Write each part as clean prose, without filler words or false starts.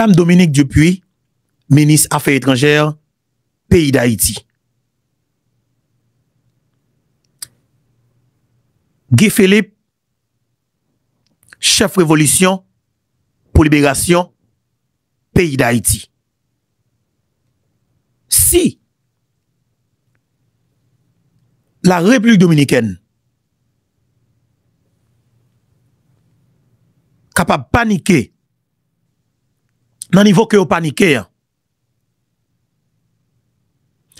Madame Dominique Dupuis, ministre Affaires étrangères, pays d'Haïti. Guy Philippe, chef révolution pour libération, pays d'Haïti. Si la République dominicaine capable de paniquer dans le niveau que vous paniquez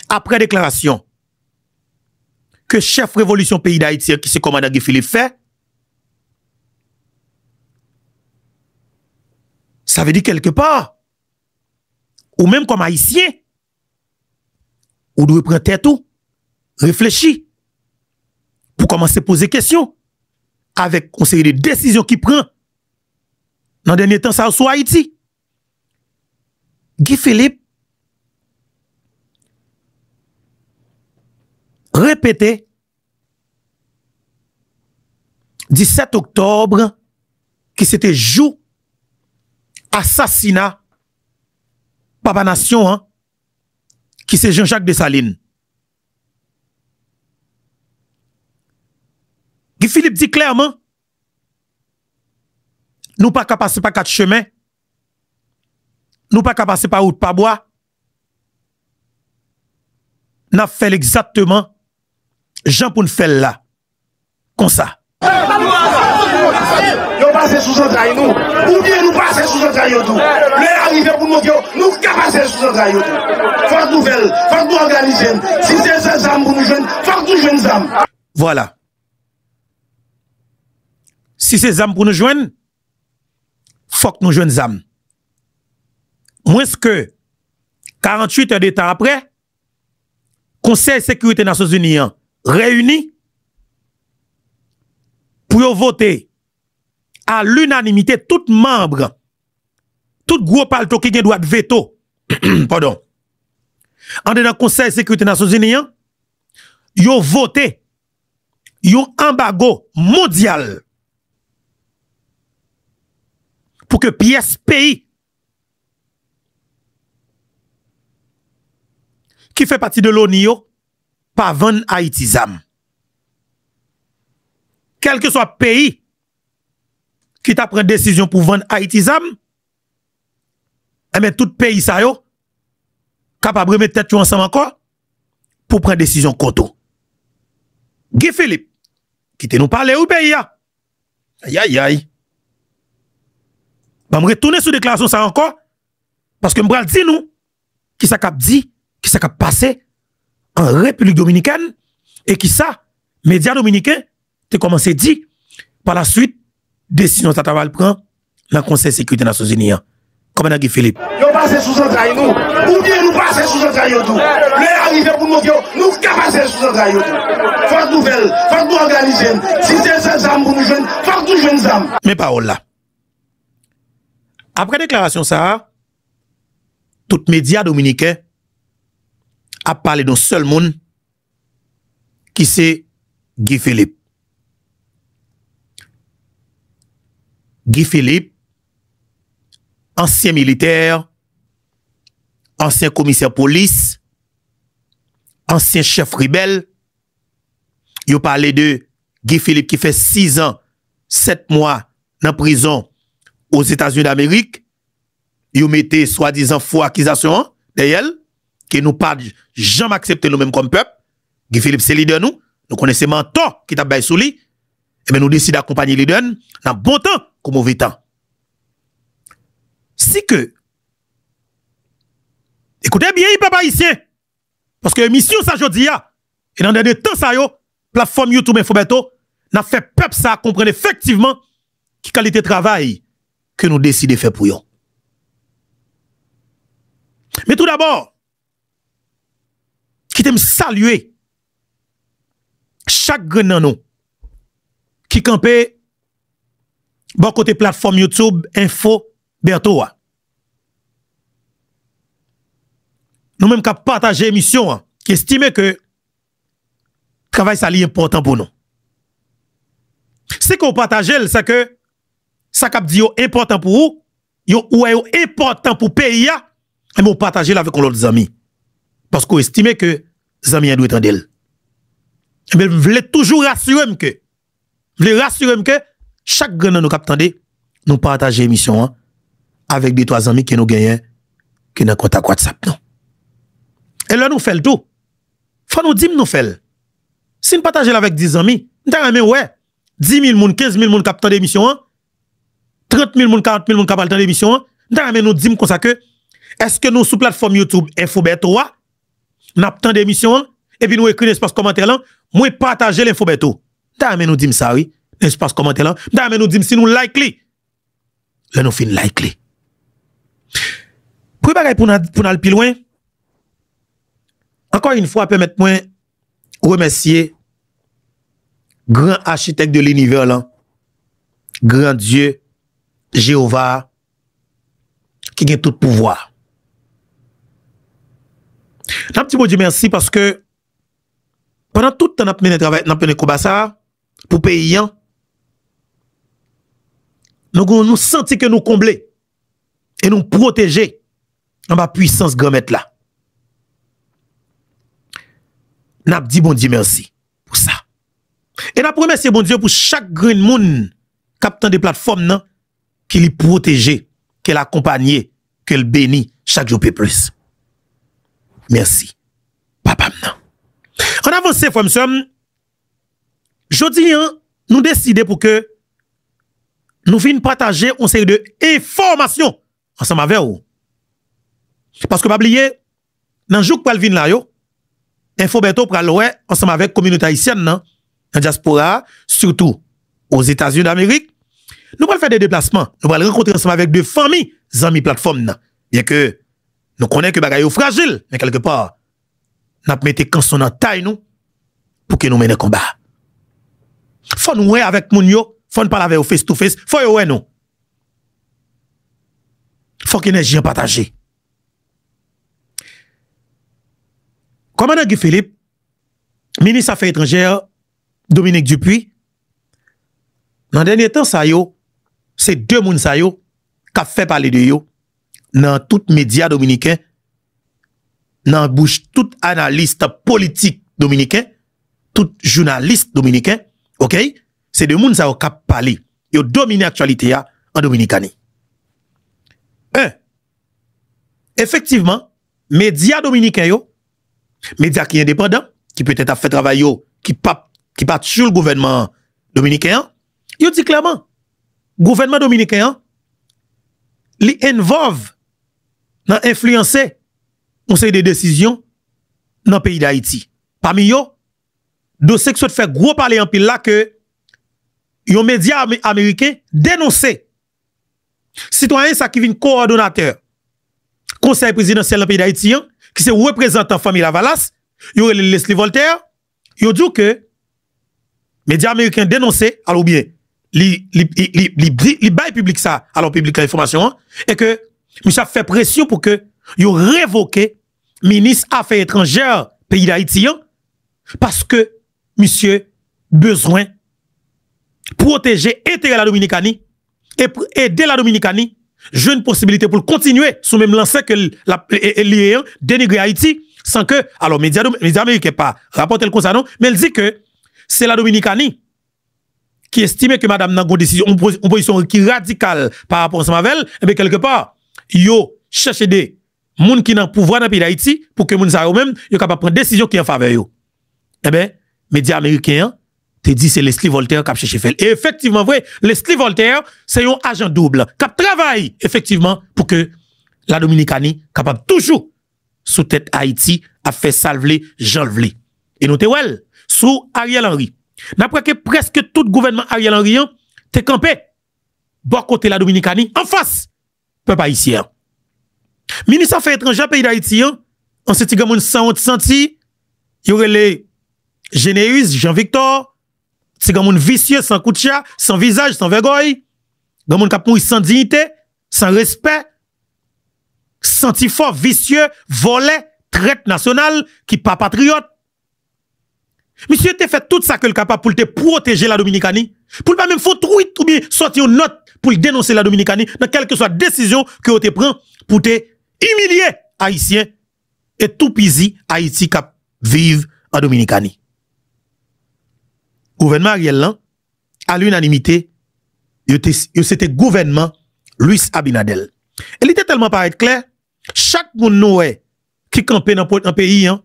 après déclaration que chef révolution pays d'Haïti qui se commande Guy Philippe fait, ça veut dire quelque part, ou même comme haïtien, ou doit prendre tête tout, réfléchir, pour commencer à poser questions, avec une série de décisions qui prend dans le dernier temps, ça sur Haïti. Guy Philippe répété 17 octobre qui c'était jour assassinat Papa Nation hein, qui c'est Jean-Jacques Dessalines. Guy Philippe dit clairement nous pas qu'à passer par quatre chemins, nous pas qu'à passer par route par bois. N'a fait exactement Jean pour nous faire là comme ça. Nous passer sous centrale nous ou bien nous passer sous centrale tout. Le arriver pour nous nous passer sous centrale tout. Faut nouvelle, faut nous organiser. Si c'est ces âmes pour nous joindre, faut nous joindre âmes. Voilà. Si c'est âmes pour nous joindre, faut que nous joindre âmes. Moins que 48 heures de temps après, Conseil de sécurité des Nations Unies réuni pour voter à l'unanimité tout membre, tout gros palto qui a droit de veto, pardon, en dans le Conseil de sécurité des Nations Unies, ils ont voté un embargo mondial pour que pièce pays qui fait partie de l'ONU pas vendre Haïti zam. Quel que soit pays qui t'a pris décision pour vendre Haïti zam, eh bien tout pays ça yo capable de mettre tête ensemble encore pour prendre décision contre. Guy Philippe qui te nous parler au pays ya. Aïe aïe aïe. Je vais retourner sur déclaration ça encore parce que m'bral dit nous qui ça cap dit qui ça cap passé en République dominicaine et qui ça médias dominicains te commencé dit par la suite décision ça va prendre dans le Conseil de sécurité des Nations Unies. Commandant Guy Philippe. Nous passer sous centrale nous ou bien nous passer sous centrale tout. Le arriver pour nous passer sous centrale tout. Faut nouvelle, faut nous organiser. Si c'est ces âmes pour nous joindre, faut nous joindre âmes. Mes paroles là. Après déclaration ça, tout média dominicain a parlé d'un seul monde qui c'est Guy Philippe. Guy Philippe, ancien militaire, ancien commissaire police, ancien chef rebelle. Il a parlé de Guy Philippe qui fait 6 ans, 7 mois dans prison aux États-Unis d'Amérique. Il mettait soi-disant faux accusation derrière que nous pas jamais accepté nous-mêmes comme peuple. Guy Philippe c'est leader nous connaissons mentor qui t'a baillé sous lui. Et bien nous décidons d'accompagner les leader dans bon temps comme mauvais temps. Si que écoutez bien papa haïtien parce que mission ça jodi a et dans des temps ça yo plateforme YouTube Infobeto n'a fait peuple ça comprendre effectivement qui qualité de travail que nous décidons de faire pour eux. Mais tout d'abord, qui t'aime saluer chaque grand nan nous qui campait bon côté plateforme YouTube Info Berto. Nous même qu'à partager l'émission qui estime que travail ça est important pour nous. C'est qu'on partage c'est que ça cap dit important pour vous, yo important pour pays et on partager avec l'autre amis parce qu'on estime que les amis doivent entendre d'elle. Mais je voulais toujours rassurer que chaque grand nous captandé nous partager émission avec des trois amis qui nous gagnent qui dans contact WhatsApp non. Et là nous fait le tout. Faut nous dire nous fait. Si nous partager avec 10 amis, nous avons ouais 10 000 moun, 15 000 moun captant d'émission 30 000 moun, 40 000 moun captant d'émission nous avons nous dire comme ça que est-ce que nous sur plateforme YouTube Infobeto nous avons d'émission et puis nous écrit l'espace commentaire là moi partager l'Infobeto. Nous nous dire ça oui, l'espace commentaire là. Nous nous dire si nous like li. Là nous fin like li. Préparer pour aller plus loin. Encore une fois, permettez-moi remercier grand architecte de l'univers là, grand Dieu, Jéhovah, qui a tout pouvoir. Un petit mot de merci parce que pendant tout le temps, nous avons mené travail, nous avons mené combat ça pour payer. Nous sentons que nous combler et nous protéger en ma puissance grand maître là. N'a dit bon Dieu merci pour ça. Et n'a remercié bon Dieu pour chaque grand monde captant des plateformes nan, qui les protège, qui l'accompagne, qui le bénit chaque jour plus. Merci. Papa nan. En avance frère m'sem, jodi nous décider pour que nous vinn partager une série de informations ensemble avec vous. Parce que pas oublier dans jour pral vinn là yo Infobeto pral ouais ensemble avec communauté haïtienne nan en diaspora surtout aux États-Unis d'Amérique nous allons faire des déplacements nous allons rencontrer ensemble avec deux familles amis plateforme nan bien que nous connaissons que bagay yo fragile mais quelque part n'a metté canson dans taille nous pour que nous menions combat faut nous ouais avec moun yo faut nous parler avec face to face faut yo ouais nous faut que énergie partagée. Commandant Guy Philippe, ministre des Affaires étrangères, Dominique Dupuis, dans le dernier temps, c'est deux moun sa yo qui fait parler de yo dans tout média dominicain, dans bouche tout analyste politique dominicain, tout journaliste dominicain, ok? C'est deux moun sa yo qui parler. Yo domine l'actualité en Dominicanie. Effectivement, média dominicain yo, médias qui indépendants, qui peut-être a fait travail qui pas sur le gouvernement dominicain, il dit clairement, gouvernement dominicain, li involve dans influencer conseil de décision dans le pays d'Haïti. Parmi eux, dossier qui fait gros parler en pile là que yon média américain dénoncé citoyen ça qui vient coordonnateur conseil présidentiel dans le pays d'Haïti qui se représentant famille Lavalas, yo Leslie Voltaire, yo dit que médias américains dénoncé alors bien li bail public ça alors public l'information et que monsieur fait pression pour que yo révoqué ministre affaires étrangères pays d'Haïti parce que monsieur besoin protéger intérêt la Dominicanie et aider la Dominicanie jeune possibilité pour continuer sous même lancer que l'IE dénigrer Haïti sans que alors médias américains pas rapporter le comme ça non mais elle dit que c'est la Dominicanie qui estime que madame n'a une décision une position qui radicale par rapport à Mavel et bien quelque part yo chercher des moun qui nan pouvoir dans pays d'Haïti pour que moun sa yo même yo capable prendre décision qui en faveur yo eh ben médias américains te dit c'est Leslie Voltaire qui a cherché faire. Et effectivement, vrai, Leslie Voltaire, c'est un agent double qui travaille effectivement pour que la Dominicanie capable toujours sous tête Haïti à faire salver Jean Vlé. Et nous te well, sous Ariel Henry. D'après que presque tout gouvernement Ariel Henry te campé bon côté la Dominicanie en face peuple haïtien. Ministre Affaires étrangères pays d'Haïti en ce petit moun senti y aurait les Généus Jean-Victor c'est un monde vicieux, sans coup de chat, sans visage, sans vergogne. Un monde qui a sans dignité, sans respect, senti fort, vicieux, volé, traite nationale, qui pas patriote. Monsieur te fait tout ça que le capable pour te protéger la Dominicanie. Pour pas même faut tweet ou bien sortir une note pour dénoncer la Dominicanie dans quelle que soit décision que vous te prend pour te humilier haïtien et tout pisi Haïti cap vive en Dominicanie. Gouvernement Ariel là, à l'unanimité, c'était gouvernement Luis Abinadel. Et il était tellement paraître clair, chaque monde nous qui campait dans un pays hein,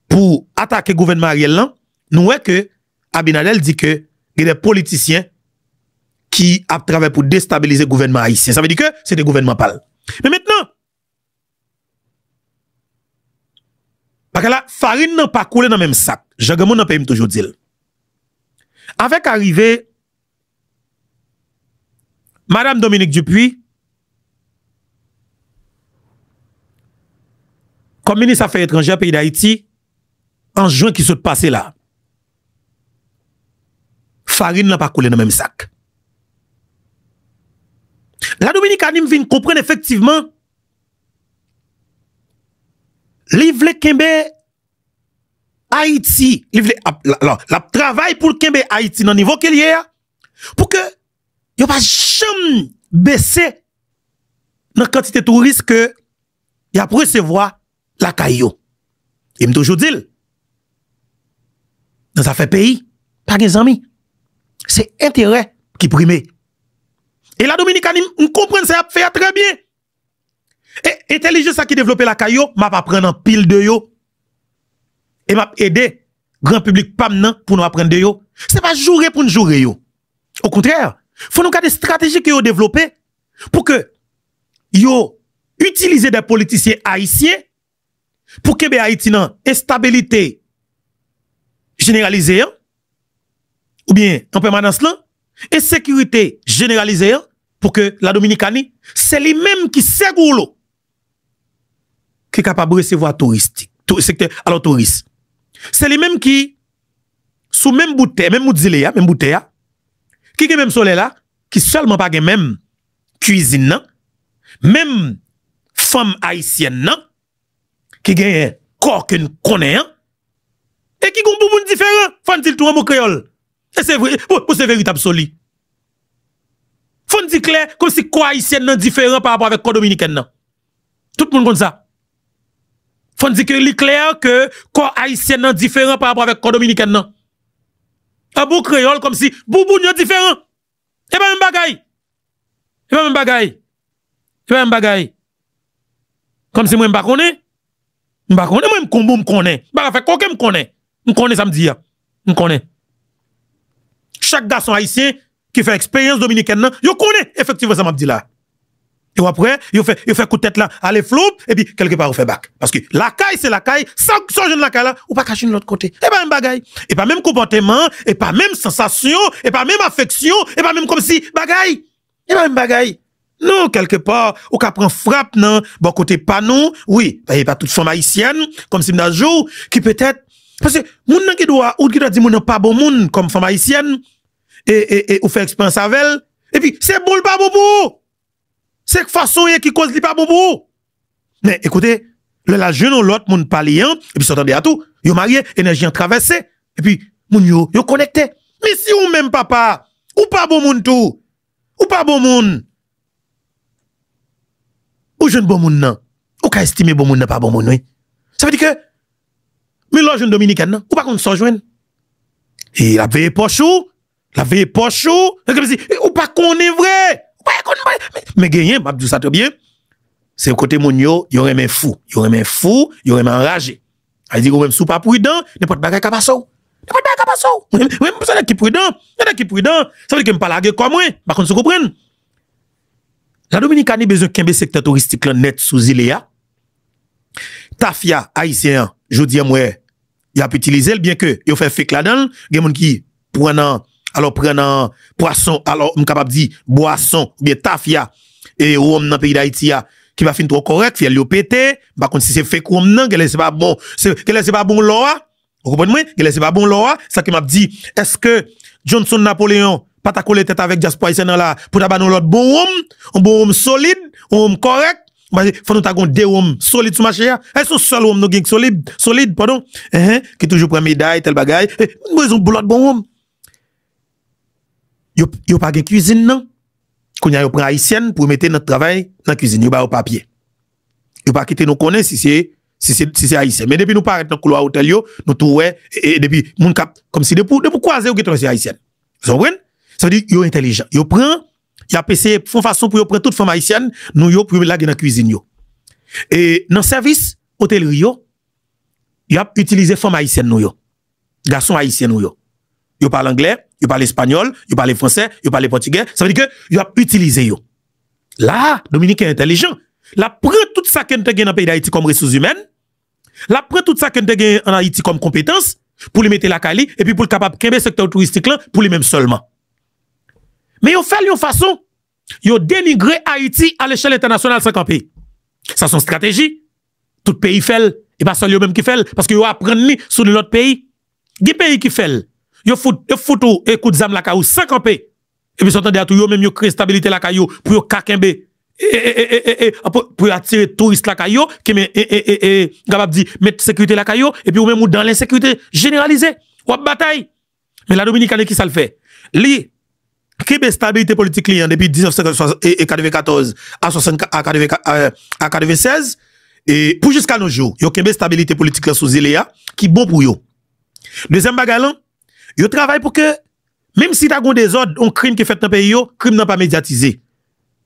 pour attaquer le gouvernement Ariel là, nous que Abinadel dit que il y a des politiciens qui a travaillé pour déstabiliser le gouvernement haïtien. Ça veut dire que c'est des gouvernements pâles. Mais maintenant, parce que la farine n'a pas coulé dans le même sac. Jagamon n'a pas toujours dit. Avec arrivée, Madame Dominique Dupuis, comme ministre des Affaires étrangères pays d'Haïti, en juin qui s'est passé là, farine n'a pas coulé dans le même sac. La Dominicanie vient comprendre effectivement livre Kembe Haïti, la travail pour Kembe Haïti dans le niveau qu'il y a pour que yo pas jamais baisser dans quantité de touristes que y a pour recevoir la caillou. Et me toujours dit dans ça fait pays pas des amis. C'est intérêt qui prime. Et la Dominicanie, on comprend ça fait très bien. Et intelligence qui développe la caillou, m'a pas prendre en pile de yo. Et m'a aider grand public pas maintenant pour nous apprendre de yo. C'est pas jouer pour nous jouer yo. Au contraire, faut nous garder des stratégies que yo développer pour que yo utiliser des politiciens haïtiens pour que Haïti nan instabilité généralisée ou bien en permanence là et sécurité généralisée pour que la Dominicanie c'est lui même qui ségoule qui est capable de recevoir touristique alors touristes c'est lui même qui sous même bouteille même moudile même bouteille qui est même soleil là qui seulement pas même cuisine nan même femme haïtienne nan qui gagne corps que nous connaissons et qui gon bouboun différent faut dire tout en mot créole. Et c'est vrai, pour c'est véritable soli. Faut dire clair, comme si quoi haïtien nan différent par rapport avec quoi dominicain nan. Tout le monde comme ça. Faut dire que li clair que quoi haïtien nan différent par rapport avec quoi dominicain nan. Un beau créole comme si bouboun nan différent. Et pas même bagaille. Et pas même bagaille. Et pas même bagaille. Comme si moi m'pa connais. M'pa connais moi m'kombo m'konnais. Ba fait quoi que m'konnais. M'konnais ça me dit. M'konnais. Chaque garçon haïtien qui fait expérience dominicaine, yo connaît effectivement ça m'a dit là. Et après, il fait coup de tête là, aller flou, et puis quelque part, il fait bac. Parce que la caille, c'est la caille, sans jeune la caille là, ou pas cacher de l'autre côté. Et pas même bagaille. Et pas même comportement, et pas même sensation, et pas même affection, et pas même comme si bagaille. Et pas même bagaille. Non, quelque part, ou qu'à prendre frappe, non, bon côté pas non, oui, pas toute femme haïtienne, comme si d'un jour, qui peut-être, parce que, moun nan qui doit dire moun nan pas bon moun, comme femme haïtienne, et ou fait expérience avec elle, et puis, c'est bon pas bon. C'est façon qui cause li pas bon. Mais écoutez, la jeune ou l'autre moun palian, et puis s'entendez à tout, yo marié, énergie en traversé, et puis moun yo connecté. Mais si ou même papa, ou pas bon moun tout, ou pas bon moun, ou jeune bon moun nan, ou ka estimer bon moun nan pas bon moun, oui. Ça veut dire que, mais la jeune dominicaine nan, ou pas qu'on s'en joigne. Et la veille pochou, comme si, ou pas qu'on est vrai. Mais gagné, m'a dit ça très bien. C'est au côté moun yo remen fou, yo remen enragé. Il dit même sou pas prudent, n'importe bagay ka passo. Même ça qui prudent, ça veut dire que me pas laguer comme moi, par contre vous comprenez. La Dominicanie besoin kembe secteur touristique là net sous Iléa. Tafia haïtien, jodi moi, y a utilisé bien que yo fait fake là-dedans, gen moun qui prenant poisson, alors on capable dire boisson ou bien tafia et rhum dans pays d'Haïti qui va finir trop correct, fi yo pété, par contre si c'est fait rhum nan, que c'est pas bon, c'est pas bon loa, vous comprenez moi, que c'est pas bon loa, ça qui m'a dit est-ce que Johnson Napoléon pas ta coller tête avec diaspora haïtien là pour ta banon l'autre bon rhum solide, rhum correct, faut nous ta gon deux rhum solide sur marché, est-ce que seul rhum nous gagne solide pardon, qui toujours prend médaille tel bagaille, besoin de l'autre bon rhum. Yo pas de cuisine non Qu'on y a pris haïtienne pour mettre notre travail dans la cuisine, yo ba au papier. Yo pas quitter nous connaître si c'est haïtien. Mais depuis nous paraître dans couloir hôtel yo, nous tout et depuis moun cap comme si depuis croiser ou c'est haïtienne. Vous comprenez? Ça veut dire yo intelligent. Yo prend y a essayé font façon pour yo prendre toute femme haïtienne, nous yo pour la dans la cuisine yo. Et dans service hôtellerie yo a utilisé femme haïtienne nous yo. Garçon haïtien nous yo. Yo parle anglais, yo parle espagnol, yo parle français, yo parle portugais, ça veut dire que yo a utilisé yo. Là, Dominique est intelligent. La prend tout ça qu'on te gagne dans le pays d'Haïti comme ressources humaines. La prend tout ça qu'on te gagne en Haïti comme compétence pour lui mettre la Cali et puis pour le capable de secteur touristique là pour lui même seulement. Mais yo fait une façon, yo dénigrer Haïti à l'échelle internationale sans camper. Ça son stratégie. Tout pays fait et pas seul yo même qui fait parce que yo apprendre sur l'autre pays. Des pays qui fait yo fout et coup de zam la caillou sans camper. Et puis s'entendez à tout yo même yo créer stabilité la caillou pour yo kakembe pour attirer touristes la caillou qui capable dit mettre sécurité la caillou et puis ou même dans l'insécurité généralisée ou bataille. Mais la Dominicaine qui ça le fait. Li qui stabilité politique li depuis 1994 à 96 et pour jusqu'à nos jours yo kembe stabilité politique sous Iléa qui bon pour yo. Deuxième bagalan, yo travaille pour que même si t'as gon désordre, un crime qui fait dans pays yo, crime n'a pas médiatisé.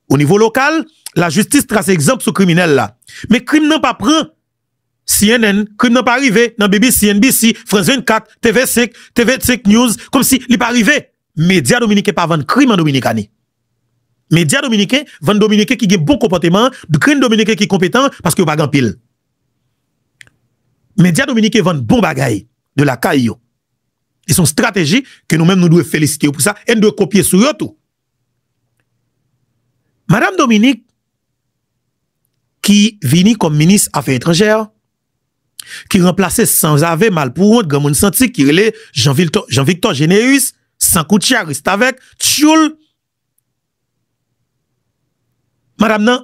Au niveau local, la justice trace exemple sur criminel là. Mais crime n'a pas prend CNN, crime n'a pas arrivé dans BBC, NBC, France 24, TV5, TV5 News comme si il pas arrivé. Médias dominicains pas vendre crime en Dominicani. Médias dominicains vendent dominicains qui ont bon comportement, de crime dominicain qui compétent parce que pas grand pile. Médias dominicains vendent bon bagaille de la caillou. Ils sont stratégies que nous-mêmes nous devons féliciter pour ça et nous devons copier sur eux tout. Madame Dominique, qui vini comme ministre Affaires étrangères, qui remplaçait sans ave mal pour honte, grand monde senti, qui relait Jean-Victor Généus, sans Koutia, reste avec, Tchoul. Madame nan,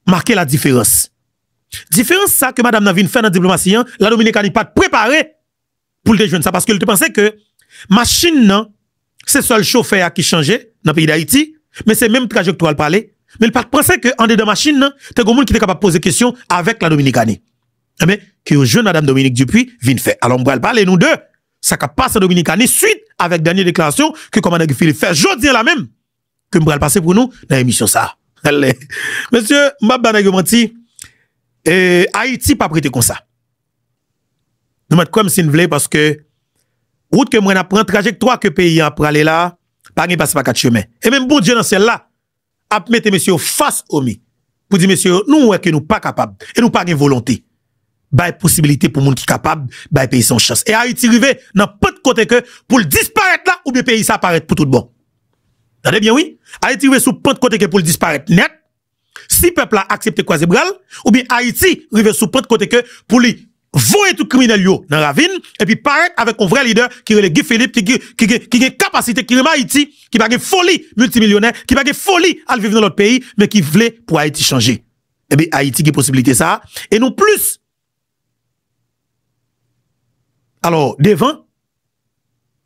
marqué la différence. Différence ça que madame nan vient faire dans la diplomatie, la Dominique n'est pas préparée pour le déjeuner ça, parce qu'elle te pensait que machine nan, c'est seul chauffeur qui changeait dans le pays d'Haïti, mais c'est même trajectoire à parler. Mais il pas penser que en dedans machine nan, t'es comme monde qui est capable de poser question avec la Dominicanie. Eh bien, que jeune madame Dominique Dupuis vient faire. Alors on va parler nous deux, ça qui passe en Dominicanie suite avec dernière déclaration que commandant Philippe fait jodi la même que me passer pour nous dans l'émission ça. Monsieur Mbaba menti Haïti pas prêté comme ça. Nous mettons comme si nous voulons parce que route que moi n'apprend trajectoire que pays a pour aller là, pas passe pas quatre chemins. Et même bon Dieu dans celle-là a mettre monsieur face au mi pour dire monsieur nous ouais que nous pas capable et nous pas de volonté. Bah possibilité pour monde qui capable bah pays sans chance. Et Haïti rivé dans pas de côté que pour le disparaître là ou bien pays ça apparaître pour tout bon. Attendez bien oui, Haïti rivé sous pas de côté que pour le disparaître net. Si peuple a accepté croiser bral ou bien Haïti rivé sous pas de côté que pour lui voyer tout criminel yo dans ravine et puis paraître avec un vrai leader qui est Guy Philippe qui a capacité qui est Haïti qui pas de folie multimillionnaire qui pas de folie à vivre dans l'autre pays mais qui voulait pour Haïti changer. Et bien Haïti qui a possibilité ça et non plus. Alors devant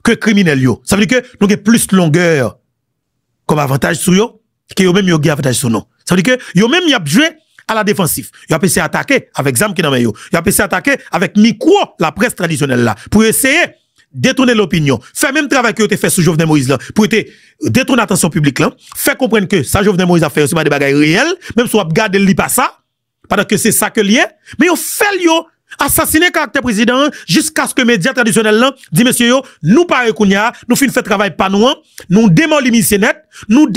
que criminel yo, ça veut dire que nous avons plus de longueur comme avantage sur yo que yo même yo gagne avantage sur nous. Ça veut dire que yo même y a joué à la défensive. Yo a essayé attaquer avec zam qui dans yo. Yo a essayé attaquer avec micro la presse traditionnelle là pour essayer détourner l'opinion. Faire même travail que yo te fait sous Jovenel Moïse là pour détourner l'attention publique là, faire comprendre que ça Jovenel Moïse a fait c'est pas des bagages réels, même si on regarde li pas ça, parce que c'est ça que lié, mais yo fait yo assassiner caractère président jusqu'à ce que médias traditionnels là dit monsieur yo nous pas kounya nous fin fait travail pas nous démolir missionnet nous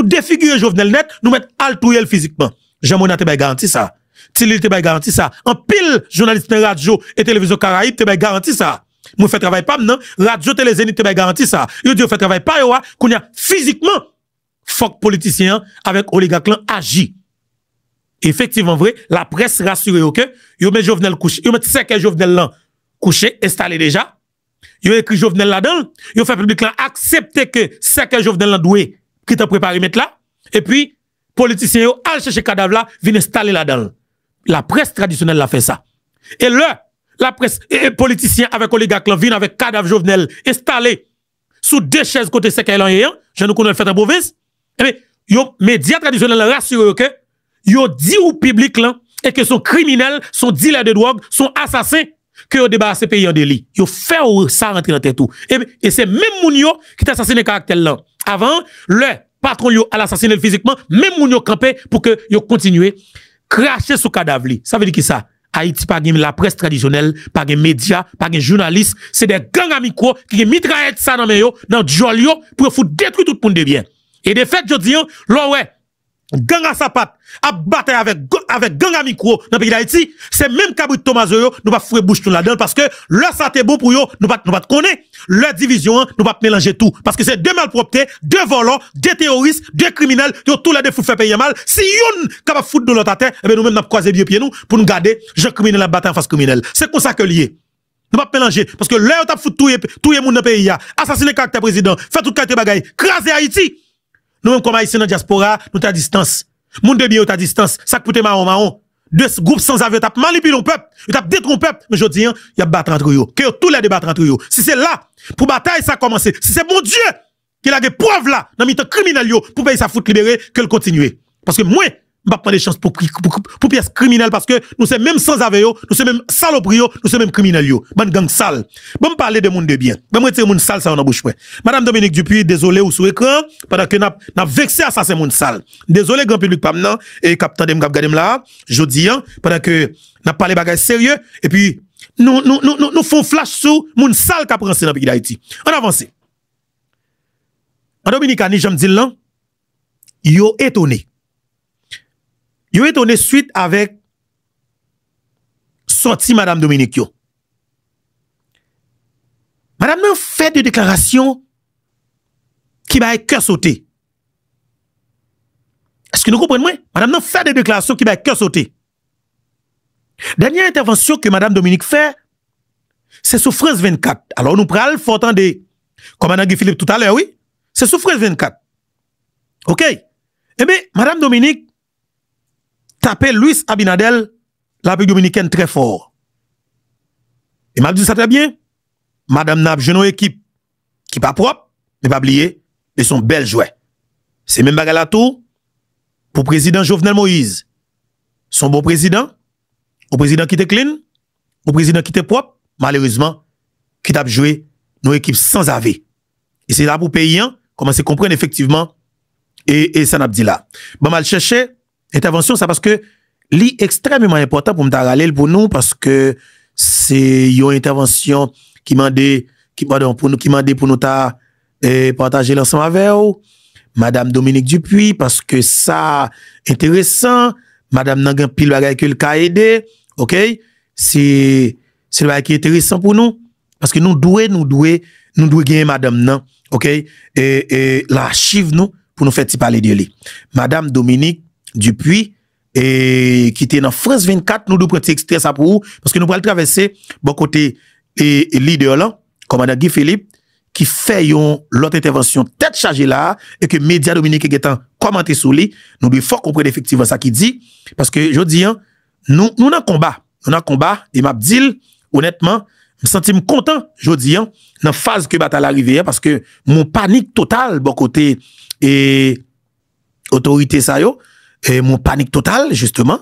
défigurer Jovenel net nous mettre altouyer physiquement Jean-Mona te bay garanti ça Tilil te bay garanti ça en pile journaliste radio et télévision Caraïbe te bay garanti ça moi fait travail pas non radio télé Zénith te bay garanti ça yo dit fait travail pas yo kounya physiquement faut politicien avec oligarque agit. Effectivement vrai, la presse rassure que yo met Jovenel couché, yo met cercle Jovenel là couché, installé déjà. Yo écrit Jovenel là-dedans, yo fait public là accepter que cercle Jovenel là doué qui t'a préparé mettre là et puis politiciens yo al chercher cadavre là, vinn installer là-dedans. La presse traditionnelle l'a fait ça. Et là, la presse et politiciens avec oligarque là viennent avec cadavre Jovenel installé sous deux chaises côté cercle là, je nous connais le fait en province. Eh bien, Yo médias traditionnels rassurent que yo dit au public là et que sont criminels, sont dealers de drogue, sont assassins que yo débarrassé pays en délit. Yo fait ça rentrer dans tête tout. Et c'est même moun yo qui t'a assassiné caractère là. Avant le patron yo à assassiner physiquement, même moun yo campé pour que yo continue cracher sous cadavre. Ça veut dire qui ça? Haïti pas gen la presse traditionnelle, pas gen médias, pas gen journalistes, c'est des gangs à micro qui mitraillent ça dans yo, dans jol yo pour foutre détruire tout le monde de bien. Et de fait, je dis, là ouais, gang à sapat, à battre avec gang à micro dans le pays d'Haïti, c'est même Cabrit Thomas yo, nous pas fouer bouche tout là-dedans parce que leur ça t'est bon pour yo, nous pas connaître leur division, nous pas mélanger tout parce que c'est deux malpropretés, deux volants, deux terroristes, deux criminels, yo tout les deux fou faire payer mal. Si yon capable foutre de l'autre terre, eh ben nous même n'a croiser bien pied nous pour nous garder gens criminels à battre en face criminel. C'est comme ça que lié. Nous pas mélanger parce que là on t'a foutu tout les monde dans le pays, assassiner caractère président, faire tout caractère bagaille, craser Haïti. Nous même comme Haïtiens dans la diaspora, nous à distance. Moun de bien à distance, ça coûte marron. Deux groupes sans avion, t'as manipulé le peuple, t'as détruit le peuple. Mais je dis, il y a battre entre eux. Que tous les débats entre eux. Si c'est là, pour bataille, ça a commencé. Si c'est mon Dieu qui a des preuves là, dans le temps criminel, pour payer sa faute libérée, que le continue. Parce que moi, je ne pas des chances pour pièces criminelles parce que nous sommes même sans avion, nous sommes même saloprio, nous sommes même criminels. Ban gang sale. Bon, parler de monde de bien. Bon, retirer monde sale, ça on a bouche. Madame Dominique Dupuis, désolé ou sous écran, pendant que n'a vexé à ça, c'est monde sale. Désolé, grand public, pas maintenant, et captain de m'gab là, je dis, pendant que n'a parlé bagage sérieux, et puis, nous font flash sous monde sale qui a pris dans le pays d'Haïti. On avance. En Dominicani, j'aime dire là, yo étonné. Yo étonné suite avec sorti Madame Dominique yo. Madame nan fait des déclarations qui va cœur sauté. Est-ce que nous comprenons moi? Madame nan fait des déclarations qui va cœur sauté. Dernière intervention que Madame Dominique fait, c'est sur France 24. Alors nous pral faut entendre commandant Guy Philippe tout à l'heure, oui? C'est sur France 24. OK? Eh bien, Madame Dominique taper Luis Abinadel, la République dominicaine très fort. Et m'a dit ça très bien. Madame Nab, jeune équipe qui pas propre, mais pas oublier, ils sont belles jouets. C'est même bagarre tout pour président Jovenel Moïse. Son bon président, au président qui était clean, au président qui était propre, malheureusement, qui t'a joué nos équipes sans avis. Et c'est là pour payer, commencer à comprendre effectivement, et ça n'a pas dit là. Bon, mal chercher, intervention, ça parce que li extrêmement important pour me pour nous parce que c'est une intervention qui m'a pour nous partager l'ensemble avec vous. Madame Dominique Dupuis parce que ça intéressant, Madame Nangan pile bagay que le ka aider, OK? C'est le qui est intéressant pour nous parce que nous devons gagner madame nan, OK? Et l'archive nous pour nous faire parler de lui. Madame Dominique Dupuis et qui était dans France 24, nous devons prendre extrait ça pour vous parce que nous allons traverser bon côté et leader là, commandant Guy Philippe qui fait l'autre intervention tête chargée là et que média Dominique qui est commenté sur lui, nous devons fort comprendre effectivement ça qui dit parce que je dis nous dans combat et m'a dit honnêtement me senti content je dis dans phase que bataille arrivé parce que mon panique totale bon côté et autorité ça yo et mon panique totale justement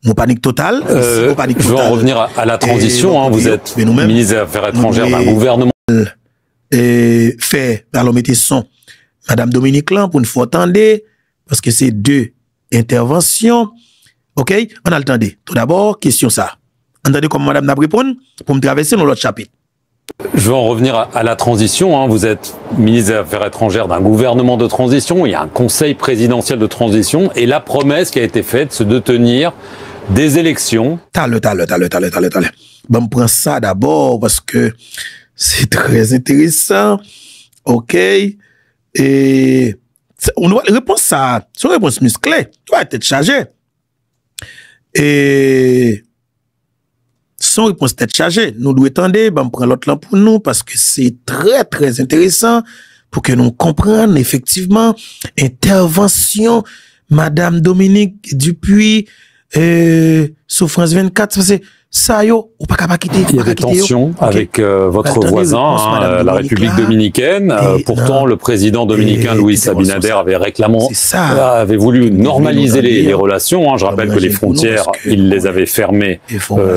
mon panique totale je veux en revenir à la transition vous êtes ministre des Affaires étrangères d'un gouvernement fait alors mettez son Madame Dominique là pour une fois attendre parce que c'est deux interventions. OK, on a le temps. Tout d'abord question ça entendez comme madame n'a répondu pour me traverser dans l'autre chapitre. Je veux en revenir à la transition. Vous êtes ministre des Affaires étrangères d'un gouvernement de transition. Il y a un conseil présidentiel de transition et la promesse qui a été faite, c'est de tenir des élections. Bon, on prend ça d'abord parce que c'est très intéressant. OK. Et on doit répondre ça. C'est une réponse musclée. Tu vas être chargé. Et son réponse tête chargée. Nous devons attendre, on prend l'autre là pour nous parce que c'est très très intéressant pour que nous comprenions effectivement intervention Madame Dominique Dupuis sur France 24, c'est ça yo, ou pas quitter. Il y a des tensions avec votre voisin, la République dominicaine. Pourtant, le président dominicain Luis Abinader avait voulu normaliser les relations. Je rappelle que les frontières, il les avait fermées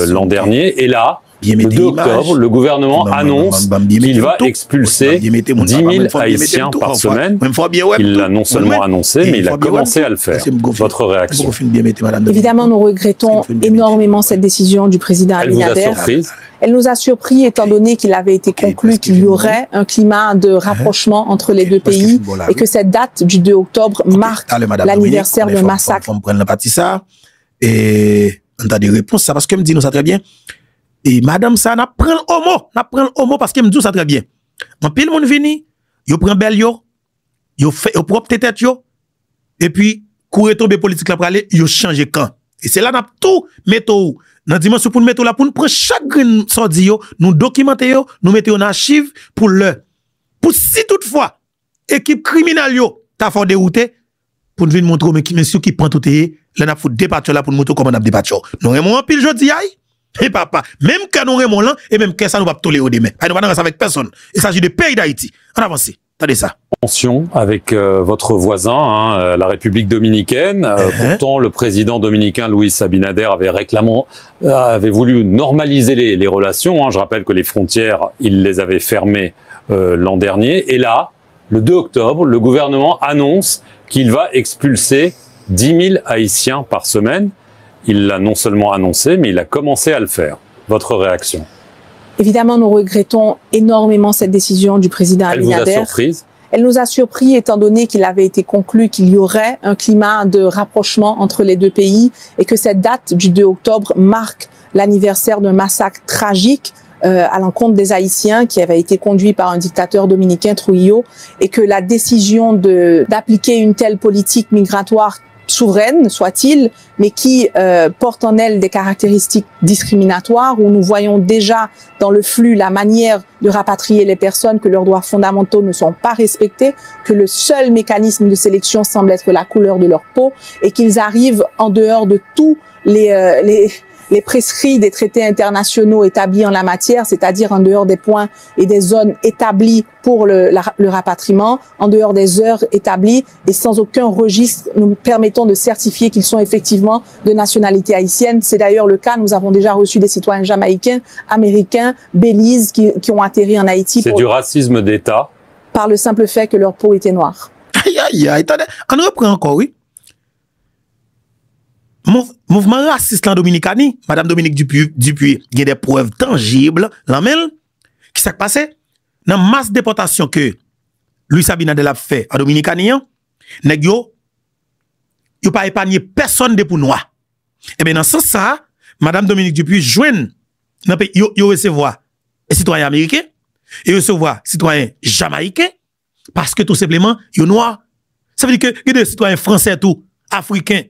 l'an dernier. Et là, le 2 octobre, le gouvernement annonce qu'il va expulser 10 000 Haïtiens par semaine. Il l'a non seulement annoncé, mais il a commencé à le faire. Votre réaction? Évidemment, nous regrettons énormément cette décision du président Abinader. Elle vous a surprise? Elle nous a surpris étant donné qu'il avait été conclu qu'il y aurait un climat de rapprochement entre les deux pays et que cette date du 2 octobre marque l'anniversaire d'un massacre. Et on a des réponses, ça parce que me dit nous ça très bien. Et madame ça n'a prend le homo parce que me dit ça très bien. En pile monde vini, yo prend bel yo fait yo propre tête yo et puis courir tomber politique là pour aller yo changer camp. Et c'est là n'a tout metto dans dimension pour nous mettre là pour nous prendre chaque grain sorti yo, nous documenter yo, nous mettre en archive pour si toutefois équipe criminelle yo t'a fait dérouter pour nous venir montrer mais qui monsieur qui prend tout là n'a faut débattre là pour nous montrer comment on a débattre. Nous remons en pile jodi aïe. Et papa, même quand nous remons là, et même que ça nous va tolérer au demain. Nous va dans avec personne. Il s'agit de pays d'Haïti. On avance. Attendez ça. Tension avec votre voisin, la République dominicaine. Pourtant, le président dominicain Luis Abinader avait voulu normaliser les relations. Je rappelle que les frontières, il les avait fermées l'an dernier. Et là, le 2 octobre, le gouvernement annonce qu'il va expulser 10 000 Haïtiens par semaine. Il l'a non seulement annoncé, mais il a commencé à le faire. Votre réaction? Évidemment, nous regrettons énormément cette décision du président Abinader. Elle vous a surprise? Elle nous a surpris étant donné qu'il avait été conclu qu'il y aurait un climat de rapprochement entre les deux pays et que cette date du 2 octobre marque l'anniversaire d'un massacre tragique à l'encontre des Haïtiens qui avait été conduit par un dictateur dominicain, Trujillo, et que la décision d'appliquer une telle politique migratoire souveraine, soit-il, mais qui porte en elle des caractéristiques discriminatoires, où nous voyons déjà dans le flux la manière de rapatrier les personnes, que leurs droits fondamentaux ne sont pas respectés, que le seul mécanisme de sélection semble être la couleur de leur peau, et qu'ils arrivent en dehors de tous les prescrits des traités internationaux établis en la matière, c'est-à-dire en dehors des points et des zones établies pour le rapatriement, en dehors des heures établies et sans aucun registre nous permettant de certifier qu'ils sont effectivement de nationalité haïtienne. C'est d'ailleurs le cas, nous avons déjà reçu des citoyens jamaïcains, américains, Belize qui ont atterri en Haïti. C'est du racisme d'État? Par le simple fait que leur peau était noire. Aïe, attendez, on reprend encore, oui. Mouvement raciste en Dominicanie, Madame Dominique Dupuy, il y a des preuves tangibles, qui s'est passé dans la masse de déportation que Luis Abinader a fait en Dominicanie, nèg yo pas épargné personne de pour noir. Et bien dans ce sens ça, Madame Dominique Dupuy joigne yo recevoir les citoyens américains et recevoir citoyens jamaïcains parce que tout simplement yo noir. Ça veut dire que il y a des citoyens français tout, africains.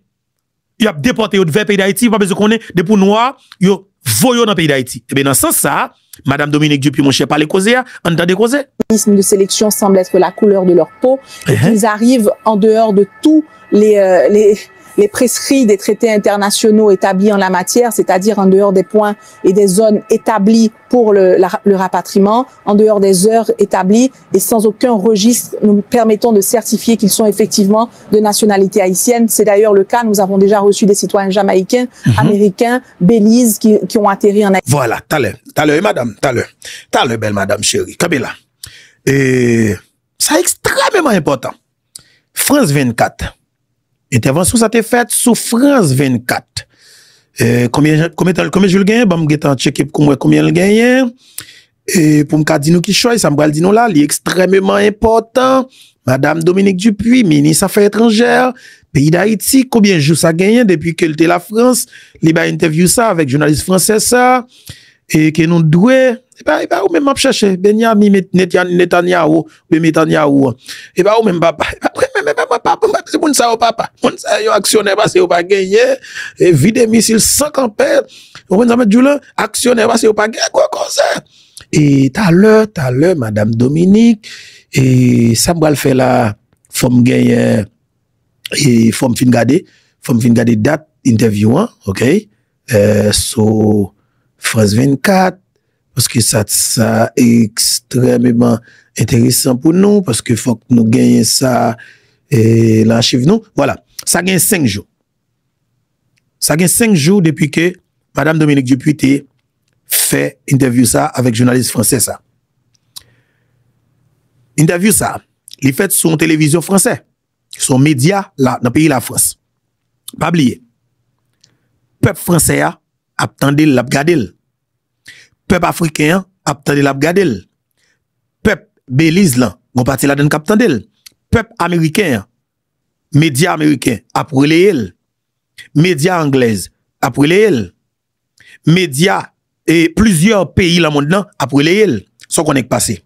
Il a déporté vers le pays d'Haïti, pas besoin qu'on ait des pour noirs, yo voyo dans le pays d'Haïti. Et bien dans ce sens ça, Madame Dominique Dupuy, mon cher, parler causer, on entend causer. Le mécanisme de sélection semble être la couleur de leur peau, et qu'ils arrivent en dehors de tous les prescrits des traités internationaux établis en la matière, c'est-à-dire en dehors des points et des zones établies pour le rapatriement, en dehors des heures établies et sans aucun registre nous permettant de certifier qu'ils sont effectivement de nationalité haïtienne. C'est d'ailleurs le cas, nous avons déjà reçu des citoyens jamaïcains, américains, Belize qui ont atterri en Haïti. Voilà, t'as l'heure, madame, t'as l'heure, belle madame chérie, Kabila. Et ça extrêmement important. France 24. Intervention ça t'est faite sous France 24. Combien je le gagne? Bah, m'getan checker combien le gagne. Et pour me dire nous qui choisit, ça me dire nous là, c'est extrêmement important. Madame Dominique Dupuy, ministre Affaires étrangères, pays d'Haïti, combien de jours ça gagne depuis qu'elle était la France? Il a interview ça avec journaliste français ça. Et que nous doué, et bah, ou même m'a cherché, Benjamin Netanyahu, et bah, ou même papa, c'est moun sa ou papa, moun sa yo actionnaire parce que ou pas gagné, et vide missile sans camper, ou moun sa met djou là, actionnaire parce que ou pas gagné, quoi comme ça. Et tout à l'heure, Madame Dominique, et ça m'a fait là, faut gagner, et faut me fin garder date interview, ok? sur France 24, parce que ça est extrêmement intéressant pour nous, parce que faut que nous gagnions ça, l'archive nous. Voilà, ça gagne 5 jours. Ça gagne 5 jours depuis que Madame Dominique Dupuy fait interview ça avec journaliste français ça. Interview ça, il fait sur une télévision française, son média là dans le pays la France. Pas oublier. Peuple français a attendu l'a regarder. Peuple africain a attendu l'a regarder. Peuple Belize là, on parti là dans cap tandel. Peuple américain, média américain a relé. Média anglaise a relé. Média et plusieurs pays dans le monde là a relé. Ce qu'on est passé.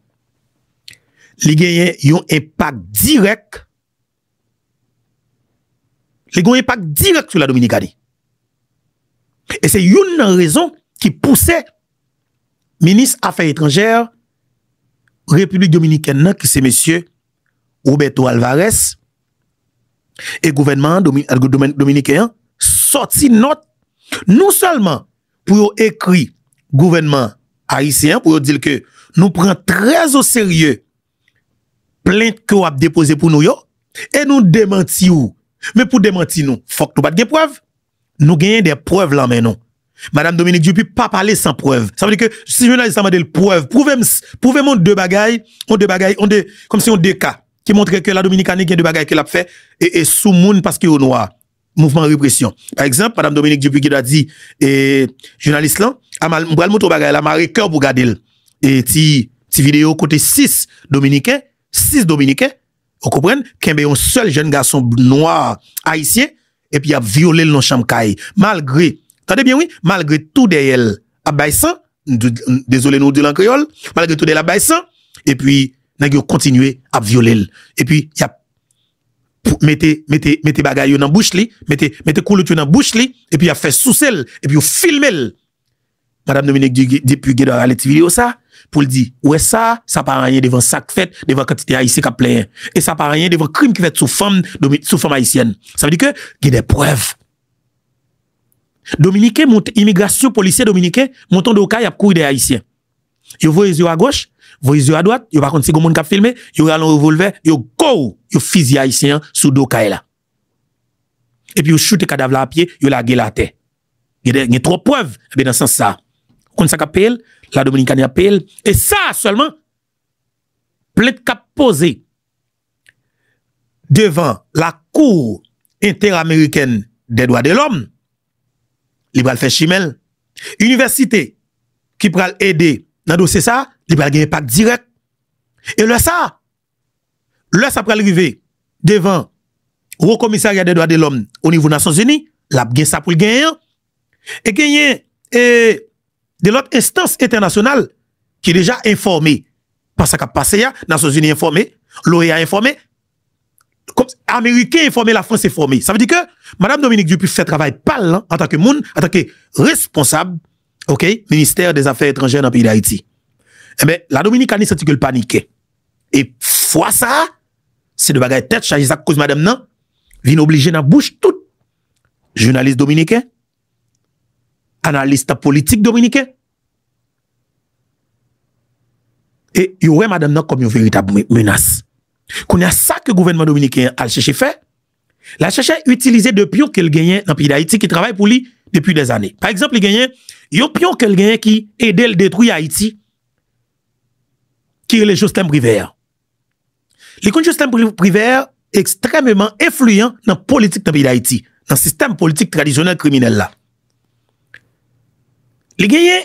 Li gagne yon impact direct. Li gagne impact direct sur la Dominicanie. Et c'est une raison qui poussait ministre Affaires étrangères République dominicaine qui c'est monsieur Roberto Alvarez et gouvernement dominicain sorti note non seulement pour écrire gouvernement haïtien pour dire que nous prenons très au sérieux plainte que vous avez déposé pour nous yo, et nous démentir. Mais pour démentir nous, faut que nous pas de preuves. Nous gagnons des preuves là maintenant. Madame Dominique Dupuy pas parler sans preuve. Ça veut dire que si journaliste m'a dit preuve, prouvez-moi deux bagailles, comme si on deux cas qui montrent que la Dominicanie a deux bagailles qu'elle a fait et sous monde parce qu'il est au noir. Mouvement répression. Par exemple, Madame Dominique Dupuy qui a dit journaliste là, m'bral montre bagaille la maré cœur pour garder et ti vidéo côté 6 dominicains, vous comprenez, qu'il y a un seul jeune garçon noir haïtien et puis il a violé le chambre caille. Malgré, attendez bien oui, malgré tout derrière abaissant, désolé nous de l'encréole, malgré tout derrière abaissant et puis n'a continué à violer. Et puis il y a mettez bagaille dans bouche li, mettez coulouture dans bouche li et puis il a fait sous sel et puis il filmé. Madame Dominique Dupuy qui a cette vidéo ça pour le dire ouais ça pas rien devant sac fait devant quantité haïtien qui plein et ça pas rien devant crime qui fait sous femme haïtienne. Ça veut dire que il y a des preuves. Dominicain monte immigration policier dominicain montant de cas y a courir des haïtiens. Yo voyez yeux à gauche, voyez yeux à droite, yo par contre c'est monde qui filmé, yo a un revolver, yo go, yo fusil haïtien sous do cas là. Et puis yo shooter cadavre là à pied, yo la gueule à terre. Il y a trop preuves dans ce sens ça. Quand ça appelle, la Dominicanie appelle, et ça seulement, plainte qu'a posé devant la Cour interaméricaine des droits de l'homme, il va faire chimel. Université qui va aider dans le dossier ça, il va gagner un impact direct. Et là ça va arriver devant le Haut Commissariat des droits de l'homme au niveau des Nations Unies, la gagner ça pour le gagner, et gagner de l'autre instance internationale qui est déjà informée. Parce que passé, Nations Unies informé, l'OEA informé, comme Américains informés, la France informée. Ça veut dire que Madame Dominique Dupuy fait travail parlant en tant que monde, en tant que responsable, ok, ministère des Affaires étrangères dans le pays d'Haïti. Eh bien, la Dominicanie senti que le paniquait. Et fois ça, c'est de bagaille tête chargée à cause madame nan, vient obliger dans bouche tout journaliste dominicain, analyste politique dominicain. Et il y aurait madame nan comme une véritable menace. Qu'on a ça que le gouvernement dominicain a cherché fait, la cherché utiliser de pion qu'elle gagne dans le pays d'Haïti qui travaille pour lui depuis des années. Par exemple, il gagne un pion qu'elle gagne qui aide à détruire Haïti, qui est le Justin Privert. Les Justin Privert extrêmement influent dans la politique dans le pays d'Haïti, dans le système politique traditionnel criminel là. Les gagne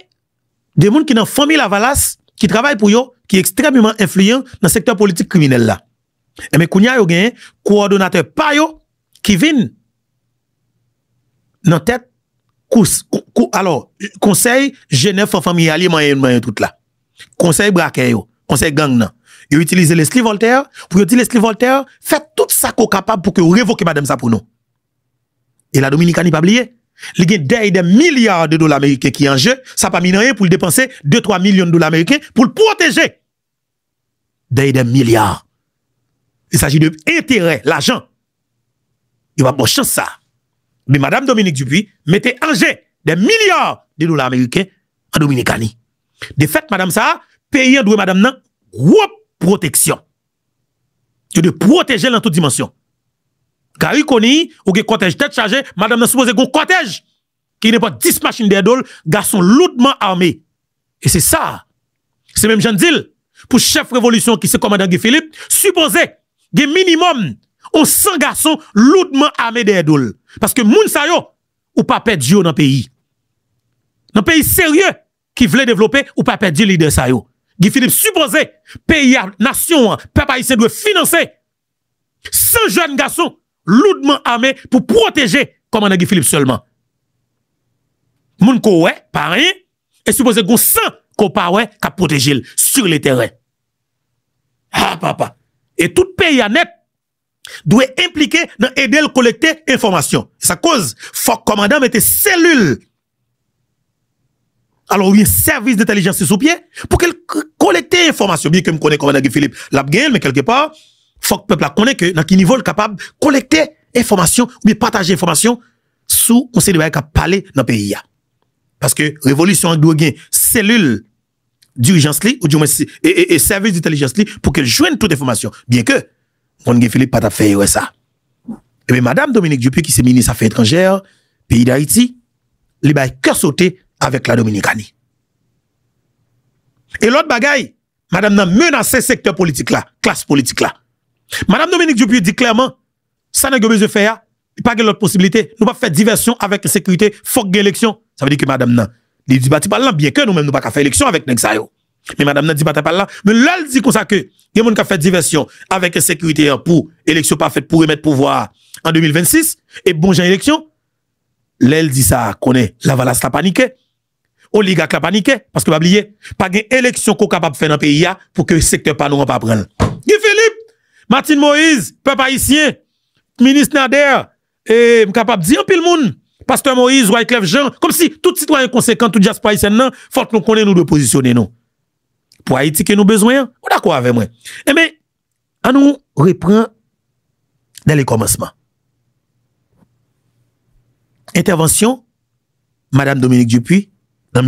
des gens qui dans la famille Lavalas, qui travaillent pour eux, qui est extrêmement influent dans le secteur politique criminel là. Et mais kounya yo gen coordonnateur pa yo qui viennent dans tête alors conseil Genève en famille allié moyen tout là. Conseil braquet yo, conseil gang nan. Yo utiliser Leslie Voltaire pour dire Leslie Voltaire fait tout ça qu'on capable pour que révoquer madame ça pour nous. Et la Dominicanie pas oublier. Il y a des milliards de dollars américains qui en jeu, ça pas mis rien pour dépenser 2-3 millions de dollars américains pour le protéger. Des milliards. Il s'agit de intérêt, l'argent. Il va pas chance ça. Mais madame Dominique Dupuy, mettez en jeu des milliards de dollars américains en Dominicanie. De fait, madame ça, pays doit madame nan, gros protection. Tu de protéger dans toute dimension. Car il connaît, ou que cortège tête chargée, madame nan suppose qu'on cortège, qui n'est pas 10 machines d'idole, garçon lourdement armés. Et c'est ça. C'est même Jean Dil, pour chef révolution qui c'est commandant Guy Philippe, supposé, des minimum, on 100 garçons lourdement armés d'idole. Parce que moun sa yo, ou pas perdre dans le pays. Dans pays sérieux, qui voulait développer, ou pas perdre leader sa yo. Guy Philippe supposé, pays, nation, peuple haïtien doit financer 100 jeunes garçons lourdement armés pour protéger commandant Guy Philippe seulement. Moun ko ouais, pas rien, et supposé qu'on 100 qu'on pas ouais, qu'a protéger sur les terrains. Ah, papa. Et tout pays à net doit impliquer dans aider le collecter information. Ça cause, faut que commandant mette cellule. Alors, il y a un service d'intelligence sous pied pour qu'elle collecte information. Bien que je connais commandant Guy Philippe Labgain, mais quelque part, faut que le peuple connaisse que dans quel niveau il est capable de collecter information ou bien partager information sous on sait de qui parler dans le pays. Parce que révolution doit gagner cellule d'urgence ou du moins et service d'intelligence pour qu'elle joigne toute information. Bien que on Guy Philippe pas fait ça. Et bien madame Dominique Dupuis qui est ministre des Affaires étrangères pays d'Haïti, il va cœur sauter avec la Dominicanie. Et l'autre bagaille, madame n'a menacé secteur politique là, classe politique là. Madame Dominique Dupuis dit clairement, ça n'a pas besoin de faire, il n'y a pas l'autre possibilité. Nous ne pouvons pas faire diversion avec la sécurité, il faut que l'élection. Ça veut dire que madame n'a, il dit pas là, bien que nous-mêmes nous ne pouvons pas faire élection avec Nexayo. Mais madame n'a dit pas là, mais là, elle dit comme ça que, il y a des gens qui ont fait diversion avec la sécurité pour élection pas faite pour remettre pouvoir en 2026, et bon, j'ai élection. Là, elle dit ça, qu'on est, la valasse la paniqué. Oligarque la paniqué, parce que, pas oublier, pas une élection qu'on est capable de faire dans le pays pour que le secteur pas nous pas prendre. Guy Philippe, Martine Moïse, peuple haïtien, ministre Nader, et capable de dire pile monde, pasteur Moïse, Wyclef Jean, comme si tout citoyen conséquent, tout diaspora haïtien, non, faut que nous connaissions nous de positionner nous. Pour Haïti que nous besoin, on d'accord avec moi. Eh bien, on nous reprend dans les commencements. Intervention, Madame Dominique Dupuis, dans